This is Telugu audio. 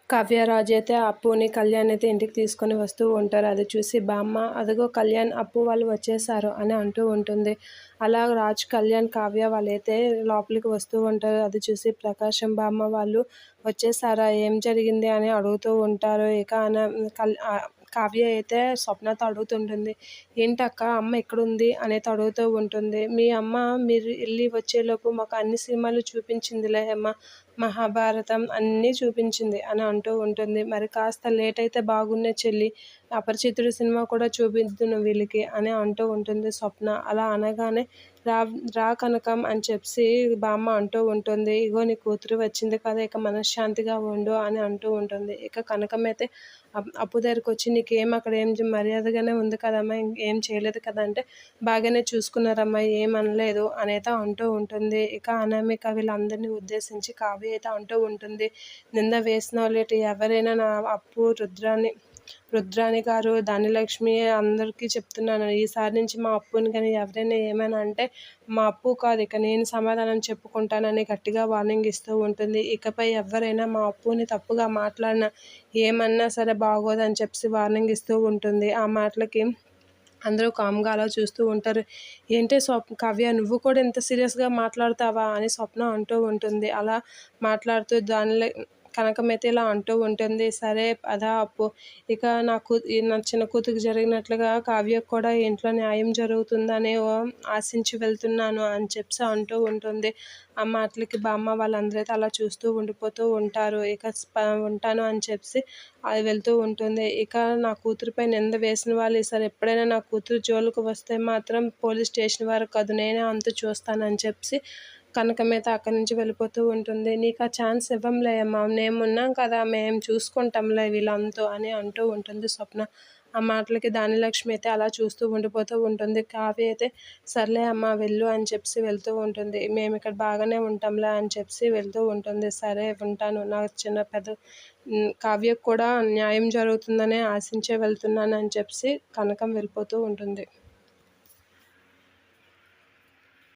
కావ్యరాజు అయితే అప్పుని కళ్యాణ్ అయితే ఇంటికి తీసుకొని వస్తూ ఉంటారు. అది చూసి బామ్మ అదిగో కళ్యాణ్ అప్పు వాళ్ళు వచ్చేసారు అని అంటూ ఉంటుంది. అలా రాజు, కళ్యాణ్, కావ్య వాళ్ళైతే లోపలికి వస్తూ ఉంటారు. అది చూసి ప్రకాశం బామ్మ వాళ్ళు వచ్చేసారా, ఏం జరిగింది అని అడుగుతూ ఉంటారు. ఇక కావ్య అయితే స్వప్నతో అడుగుతుంటుంది, ఏంటక్క అమ్మ ఎక్కడుంది అనేది అడుగుతూ ఉంటుంది. మీ అమ్మ మీరు వెళ్ళి వచ్చేలోపు మాకు అన్ని సినిమాలు చూపించిందిలే అమ్మ, మహాభారతం అన్నీ చూపించింది అని అంటూ ఉంటుంది. మరి కాస్త లేట్ అయితే బాగున్నే చెల్లి, అపరిచితుడు సినిమా కూడా చూపిద్దును వీళ్ళకి అని అంటూ ఉంటుంది స్వప్న. అలా అనగానే రా రా కనకం అని చెప్పి బామ్మ అంటూ ఉంటుంది. ఇగో నీ కూతురు వచ్చింది కదా, ఇక మనశ్శాంతిగా ఉండు అని అంటూ ఉంటుంది. ఇక కనకం అయితే అప్పు దగ్గరికి వచ్చి, నీకేం అక్కడ ఏం మర్యాదగానే ఉంది కదమ్మా, ఏం చేయలేదు కదా అంటే, బాగానే చూసుకున్నారమ్మా, ఏమనలేదు అనేది అంటూ ఉంటుంది. ఇక అనామిక వీళ్ళందరినీ ఉద్దేశించి కావ్య అయితే అంటూ ఉంటుంది, నింద వేసిన వాళ్ళేటి ఎవరైనా నా అప్పు, రుద్రాణి గారు, ధనలక్ష్మి అందరికీ చెప్తున్నాను, ఈసారి నుంచి మా అప్పుని కానీ ఎవరైనా ఏమైనా అంటే మా అప్పు కాదు ఇక నేను సమాధానం చెప్పుకుంటానని గట్టిగా వార్నింగ్ ఇస్తూ ఉంటుంది. ఇకపై ఎవరైనా మా అప్పుని తప్పుగా మాట్లాడినా ఏమన్నా సరే బాగోదని చెప్పి వార్నింగ్ ఇస్తూ ఉంటుంది. ఆ మాటలకి అందరూ కామ్గా అలా చూస్తూ ఉంటారు. ఏంటి కావ్య, నువ్వు కూడా ఇంత సీరియస్గా మాట్లాడతావా అని స్వప్న అంటూ ఉంటుంది. అలా మాట్లాడుతూ కనకమైతే ఇలా అంటూ ఉంటుంది, సరే అదా అప్పు, ఇక నా చిన్న కూతురికి జరిగినట్లుగా కావ్యకు కూడా ఇంట్లో న్యాయం జరుగుతుందని ఆశించి వెళ్తున్నాను అని చెప్పి అంటూ ఉంటుంది. ఆ మాటలకి బామ్మ వాళ్ళందరూ అయితే అలా చూస్తూ ఉండిపోతూ ఉంటారు. ఇక ఉంటాను అని చెప్పి అది వెళ్తూ ఉంటుంది. ఇక నా కూతురుపై నింద వేసిన వాళ్ళు ఈసారి ఎప్పుడైనా నా కూతురు జోలికి వస్తే మాత్రం పోలీస్ స్టేషన్ వరకు కాదు, నేనే అంతు చూస్తానని చెప్పి కనకమైతే అక్కడి నుంచి వెళ్ళిపోతూ ఉంటుంది. నీకు ఆ ఛాన్స్ ఇవ్వంలే అమ్మా, మేమున్నాం కదా, మేము చూసుకుంటాంలే వీళ్ళంతా అని అంటూ ఉంటుంది స్వప్న. ఆ మాటలకి ధనలక్ష్మి అయితే అలా చూస్తూ ఉండిపోతూ ఉంటుంది. కావ్య అయితే సర్లే అమ్మ వెళ్ళు అని చెప్పి వెళ్తూ ఉంటుంది. మేము ఇక్కడ బాగానే ఉంటాంలే అని చెప్పి వెళ్తూ ఉంటుంది. సరే ఉంటాను, నా చిన్న పెద్ద కావ్యకు కూడా న్యాయం జరుగుతుందనే ఆశించే వెళ్తున్నాను అని చెప్పి కనకం వెళ్ళిపోతూ ఉంటుంది.